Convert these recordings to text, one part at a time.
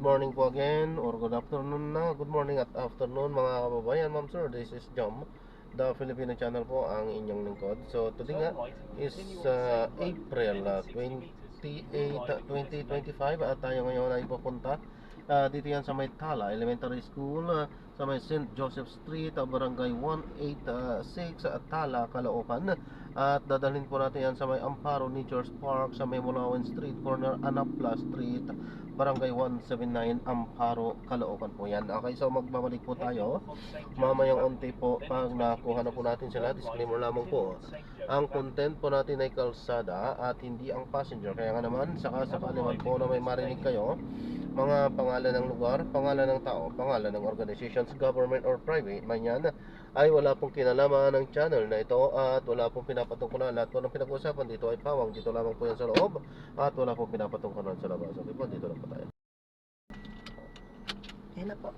Morning po again, or good afternoon na. Good morning at afternoon mga kababayan, ma'am sir. This is Jom, the Filipino channel po, ang inyong lingkod. So today nga is April 28, 2025 at tayo ngayon ay pupunta dito yan sa may Tala Elementary School, sa may St. Joseph Street, Barangay 186, Tala, Caloocan. At dadalhin po natin yan sa may Amparo Nature's Park, sa may Mulawan Street, corner Anapla Street, Barangay 179, Amparo, Caloocan po yan. Okay, so magbabalik po tayo mamayang unti po pag nakuha na po natin sila. Disclaimer lamang po, ang content po natin ay kalsada at hindi ang passenger. Kaya nga naman, sakali man po na may marinig kayo mga pangalan ng lugar, pangalan ng tao, pangalan ng organizations, government or private man yan, ay wala pong kinalaman ng channel na ito at wala pong pinapatungkulan. Lahat po ng pinag-uusapan dito ay pawang dito lamang po yan sa loob at wala pong pinapatungkulan sa labas. Okay po, dito lang po tayo. Yan na po.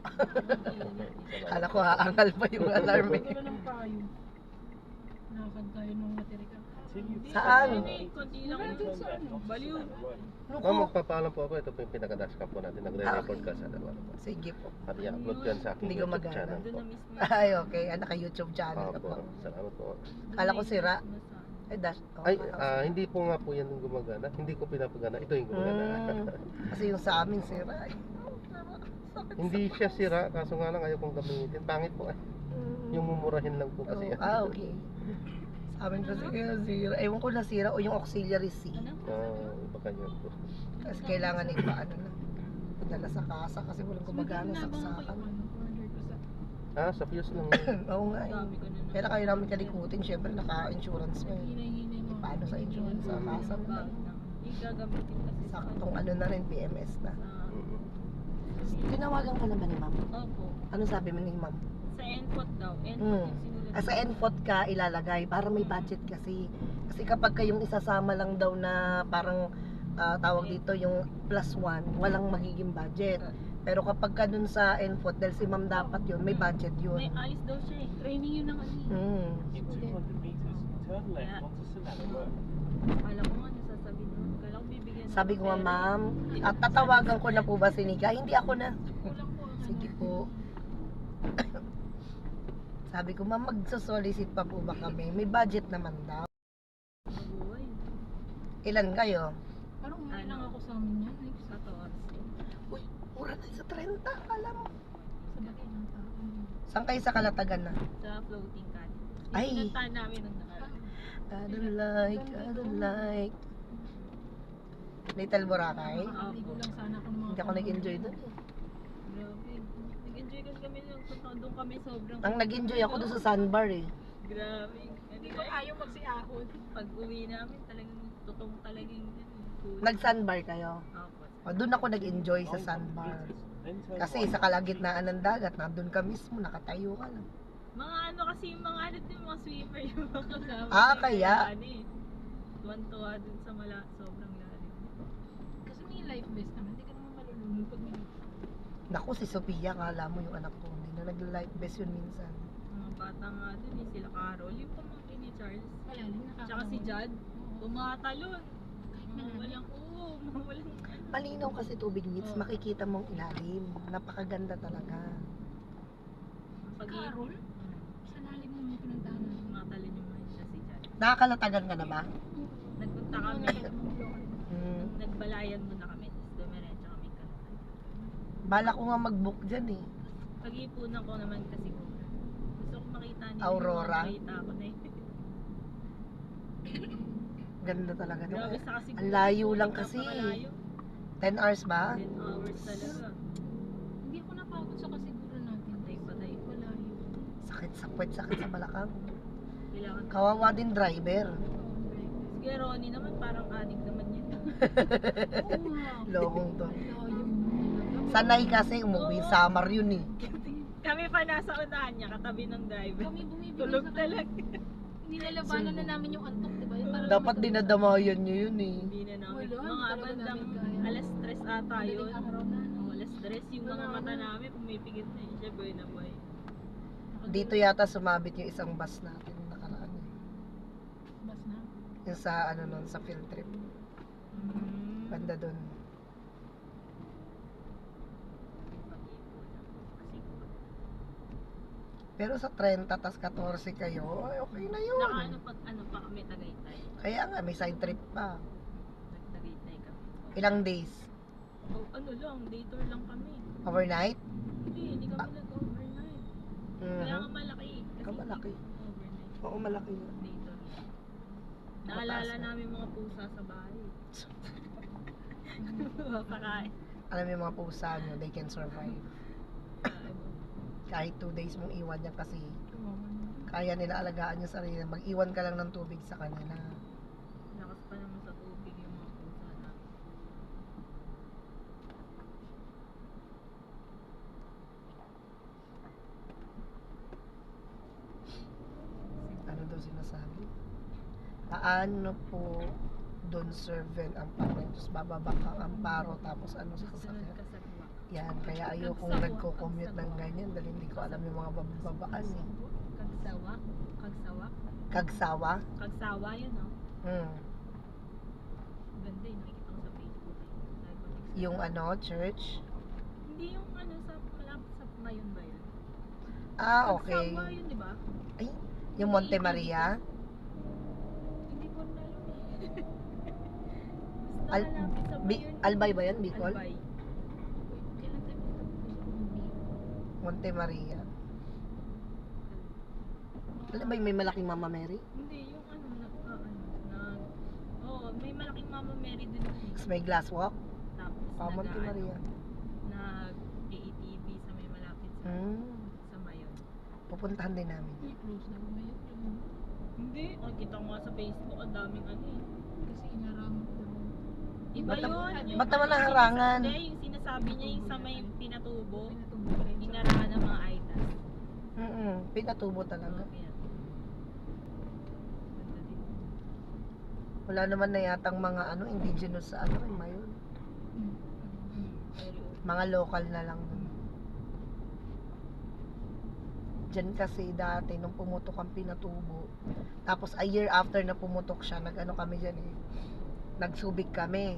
Kala ko haangal pa yung alarm eh. Wala ng payo. Nakakad tayo nung natirika. Saan? Kunti lang dun sa ano. Baliw. Ma'am, magpapaalam po ako. Ito po yung pinaka-dashcam po natin. Nagre-record ka sa dalawa. Sige po. At i-upload ko yan sa aking Hindi YouTube gumagana. channel Doon po. na mismo. Ay, okay. Naka-YouTube channel ka Opo, po. salamat po. Kala ko sira. Ay, dash. Oh, Ay, hindi po nga po yan yung gumagana. Hindi ko pinapagana. Ito yung gumagana. Kasi yung sa amin sira. Ay. Hindi siya sira, kaso nga lang ayaw kong gamitin. Pangit po eh. Yung mumurahin lang po kasi yan. Okay. Sa amin kasi kaya sira. Ewan ko nasira o yung auxiliary C. Baka yun po. Kasi kailangan iba ano na. Dala sa kasa kasi walang gumagana saksakan. Sa fuse lang. Oo nga eh. Dami ko na Kaya kayo namin kalikutin, syempre naka-insurance mo eh. Hinay-hinay mo. Paano sa insurance sa kasa mo na? Hindi gagamitin kasi sa Saktong ano na rin, PMS na. Mm-mm. Tinawagan ka na ba ni ma'am? Opo. Ano sabi mo ni ma'am? Sa NFOT daw. NFOT Hmm. yung sinulat. Sa NFOT ka ilalagay para may budget kasi. Kasi kapag kayong isasama lang daw na parang tawag dito yung +1, walang magiging budget. Pero kapag ka dun sa NFOT, dahil si ma'am dapat yun, may budget yun. May alis daw siya eh. Training yun ng ano eh. Hmm. In 200 meters, turn left onto Sonata Road. Akala ko nga nasasabi doon. Akala ko bibigyan Sabi ko nga pera. ma'am, at tatawagan ko na po ba si Nika? Hindi ako na. Kulang po. Sige po. Sabi ko ma'am, magsosolicit pa po ba kami? May budget naman daw. Mabuhay. Ilan kayo? Parang umuwi lang ako sa amin yan. Like, sa oras. Uy, mura na sa 30, alam mo. Sa bagay ng tao. Saan kayo sa Kalatagan na? Sa floating can. Ay. Pinuntahan namin nung nakaraan. I don't like. Little Boracay? Ligo lang sana ako ng mga Hindi ako nag-enjoy doon. Grabe. Nag-enjoy kasi kami doon kami sobrang. Ang nag-enjoy ako doon sa sandbar eh. Grabe. Hindi ko ayaw magsiahon. Pag uwi namin talagang totoong talagang cool. Nag-sandbar kayo? Opo. O, doon ako nag-enjoy sa sandbar. Kasi sa kalagitnaan ng dagat, nandun ka mismo, nakatayo ka lang. Mga ano kasi yung mga ano yung mga swimmer yung mga kasama. Kaya? Ano eh. Tuwan-tuwa dun sa sobrang lalim. Kasi may life vest naman. Hindi ka naman malulunod pag may Naku, si Sophia, kala mo yung anak ko. Hindi na nag-life best yun minsan. mga bata nga dun eh. Sila Carol. Yung pamangkin ni Charles. Malalim, Tsaka si Jad. Tumatalon. Walang walang. Malinaw kasi tubig meets, makikita mong ilalim. Napakaganda talaga. Carol? Sa lalim mo may pinuntahan na. Tumatalon yung mga siya si Jad. Nakakalatagan ka na ba? Nagpunta kami. Hmm. Nagbalayan muna kami. Tapos dumiretso kami Kalatan. Bala ko nga mag-book dyan eh. Pag-iipunan ko naman kasi gusto ko makita nila. Aurora? Makita ko na yun. Ganda talaga. Grabe sa kasi. Ang layo lang kasi. Napakalayo. 10 hours ba? 10 hours talaga. Hindi ako napagod sa kasiguran natin. Patay-patay. Malayo. Sakit sa puwet, sakit sa balakang. Kailangan. Kawawa din driver. Sige, Ronnie naman parang adik naman yun. Oo nga. Lokong to. Layo mo talaga. Sanay kasi umuwi, summer yun eh. Kami pa nasa unahan niya, katabi ng driver. Kami bumibili Tulog sa talaga. Nilalabanan na namin yung antok, di ba? Yung parang Dapat dinadamayan nyo yun eh. Hindi na namin. Wala, Mga hindi talaga bandang namin kaya. alas 3 ata yun. madaling araw na. No? Alas 3 yung mga mata namin, pumipigit na yun siya, boy na boy. Dito yata sumabit yung isang bus natin nakaraan. Bas na. Yung sa ano nun, sa field trip. Banda dun. Pero sa 30 tas 14 kayo, ay okay na yun. Naka ano pa kami Tagaytay. Kaya nga, may side trip pa. Nag-Tagaytay kami. Ilang days? Oh, ano lang, day tour lang kami. Overnight? Hindi kami nag-overnight. Kaya nga malaki. Ikaw malaki. Overnight. Oo, malaki yun. Day tour. Naalala namin mga pusa sa bahay. Mapakain. Alam mo yung mga pusa nyo, they can survive. Kahit 2 days mong iwan yan kasi kaya nila alagaan yung sarili. Mag-iwan ka lang ng tubig sa kanila. Lakas pa naman sa tubig yung mga pusa namin. Ano daw sinasabi? Paano po doon serven ang parentos? Bababa kang amparo tapos ano sa Sunod sasakyan? ka sa buwak. Yan, kaya ayokong nagko-commute ng ganyan dahil hindi ko alam yung mga bababaan eh. Kagsawa? Kagsawa? Kagsawa? Kagsawa yun, no? Hmm. Ganda yun, nakikita ko sa Facebook. Yung ano, church? Hindi yung ano sa malapit sa Mayon ba yun? Ah, okay. Kagsawa yun, di ba? Ay, yung Monte Maria? Hindi ko na alam eh. Basta Al- malapit sa Mayon. Albay ba yan, Bicol? Albay. Kailan tayo Monte Maria. Alam ba yung may malaking Mama Mary? Hindi, yung ano, may malaking Mama Mary din dun eh. Tapos may glass walk? Tapos Monte Maria. nag-AETV sa may malapit sa, Hmm. sa Mayon. Pupuntahan din namin. close na ngayon yung Hindi, kita ko nga sa Facebook, ang daming ano eh. kasi inaramot daw. Iba Ba't- yun. ba't naman naharangan? Hindi, yung sinasabi niya yung sa may pinatubo, Pinatubo pa rin siya. inarahan ng mga idols. Pinatubo talaga. Oo, yan. Ganda din. Wala naman na yatang mga ano, indigenous sa ano, Mayon. Very old. Mga local na lang. Diyan kasi dati, nung pumutok ang pinatubo, tapos a year after na pumutok siya, nag-ano kami dyan eh, nagsubik kami.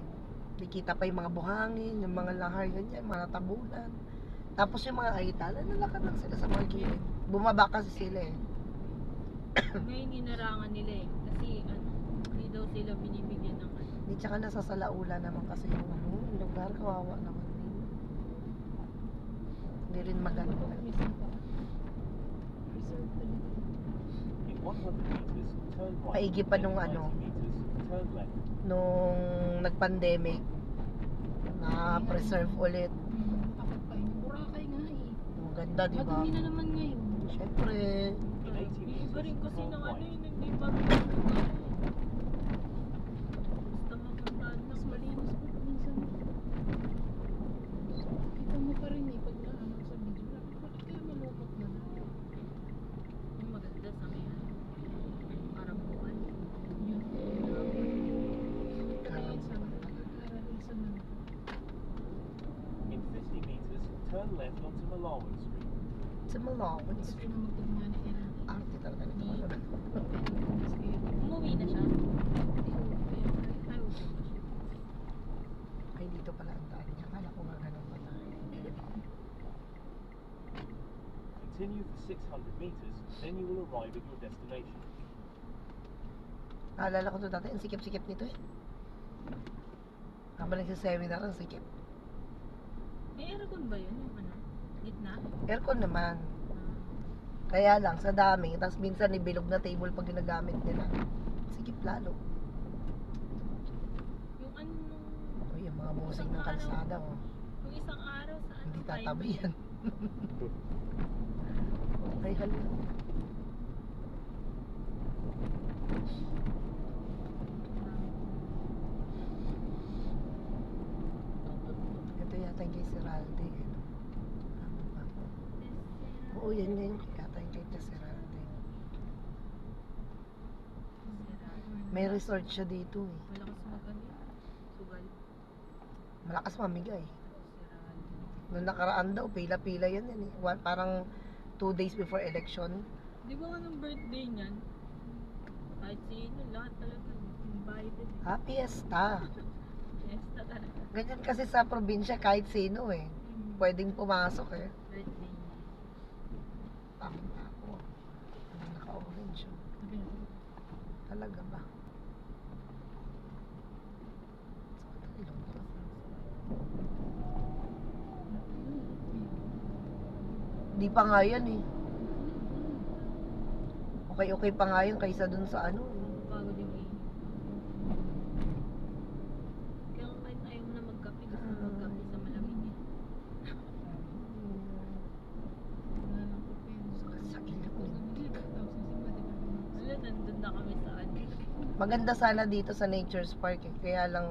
Nakita pa yung mga buhangin, yung mga lahar, ganyan, mga natabunan. Tapos yung mga aitala, nalakad lang sila sa mga gilid. Bumaba kasi sila eh. Ngayon inarangan nila eh. Kasi ano, hindi daw sila binibigyan ng ano. Di tsaka nasasalaula naman kasi yung ano, yung lugar, kawawa naman din. Hindi rin maganda. Minsan pa. Reserve talaga. In 100 meters, turn right. Paigi pa nung In 90 ano. meters, turn left. Nung nag-pandemic, na-preserve ulit. Makapagpahinga. Boracay nga eh. Ang ganda, di ba? Madumi na naman ngayon. Siyempre, In 80 Yung iba rin meters, kasi turn ng ano right. yun, hindi pa rin lugar eh. Basta mapuntahan Mas lang. malinis po minsan. Kita mo pa rin eh pag naano sa video. Bakit kaya malukot na na? Yung maganda sa may ano, Karambuan. Yun. karang Kararisa na. In 50 meters, turn left onto Malawan Street. sa Malawan. Gusto ko na magtugma na kaya natin. Arte talaga nito. Ano na? Umuwi na siya. Ay, uwi na siya. Ay, dito pala ang daan niya. Kala ko nga ganun pala. Continue for 600 meters, then you will arrive at your destination. Naalala ko to dati, ang sikip-sikip nito eh. Habang nagsiseminar, ang sikip. May aircon ba yun? Yung ano? Gitna? Aircon naman. Ah, Kaya lang, sa dami. Tapos minsan ibilog na table pag ginagamit nila. Sikip lalo. yung ano nung, O, yung mga musing ng kalsada. Oh. yung isang araw sa ano? Hindi time tatabi na yan. Ay, hala. Ito yata yung kay Siralde. Ano? Ano ba? Oo, yan yan. Yata yung kay Siralde. May resort siya dito eh. Malakas mag-ano yun. Sugal. Malakas mamigay. Siraan. Noong nakaraan daw, pila-pila yan eh. Parang 2 days before election. Di ba nga nung birthday niyan? Kahit sino, lahat talaga invited. Ah, fiesta. Fiesta talaga. Ganyan kasi sa probinsya, kahit sino eh. Pwedeng pumasok eh. Birthday niya. Tama. Talaga ba? Di pa nga yan eh. Okay pa nga yan kaysa dun sa ano. Pagod yung init. Kaya kahit ayaw mo na magkape, gusto mo magkape sa malamig eh. Wala lang po pwede. Sa ilap Pag nito. bumili ka, tapos yung simba, di ba? Wala, nandun na kami sa ano. Maganda sana dito sa Nature's Park eh. Kaya lang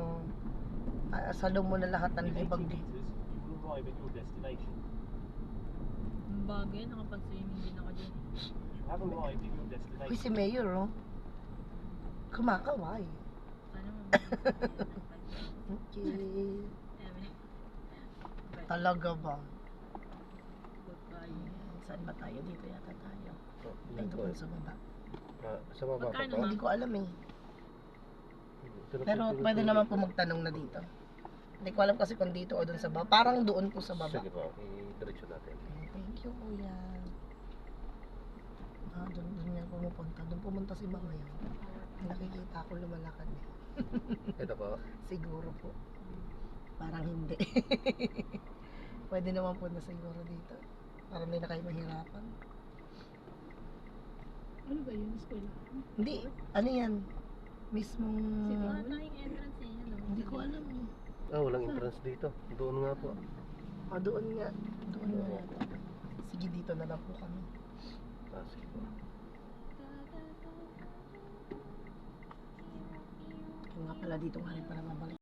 salo mo na lahat ng In 80 libag. meters, you will arrive at your destination. Ang bagay, nakapag-swimming din ako dyan. You have arrived at your Uy, destination. si Mayor oh. Kumakaway. Sana mo. Okay. Talaga ba? Goodbye. Saan ba tayo? Dito yata tayo. Oh, Ay, dito doon eh. sa baba. Sa baba pa Magkano, to? ma'am? Hindi ko alam eh. Pero Pero pwede naman po magtanong na dito. Hindi ko alam kasi kung dito o doon sa baba. Parang doon po sa baba. Sige po, i-diretso natin. Thank you, kuya. Doon niya pumupunta. Doon pumunta si mama yun. Nakikita ko lumalakad eh. Ito po. Siguro po. Parang hindi. Pwede naman po na siguro dito. Parang hindi na kayo mahirapan. Ano ba yun? Eskwela? Hindi. Ano yan? Mismong... Wala tayong entrance eh. Ano? Hindi ko alam eh. Ah, walang entrance dito. Doon nga po. Doon nga. Doon nga yata. Sige, dito na lang po kami. Ah, sige po. Kung nga pala dito nga rin para mabalik.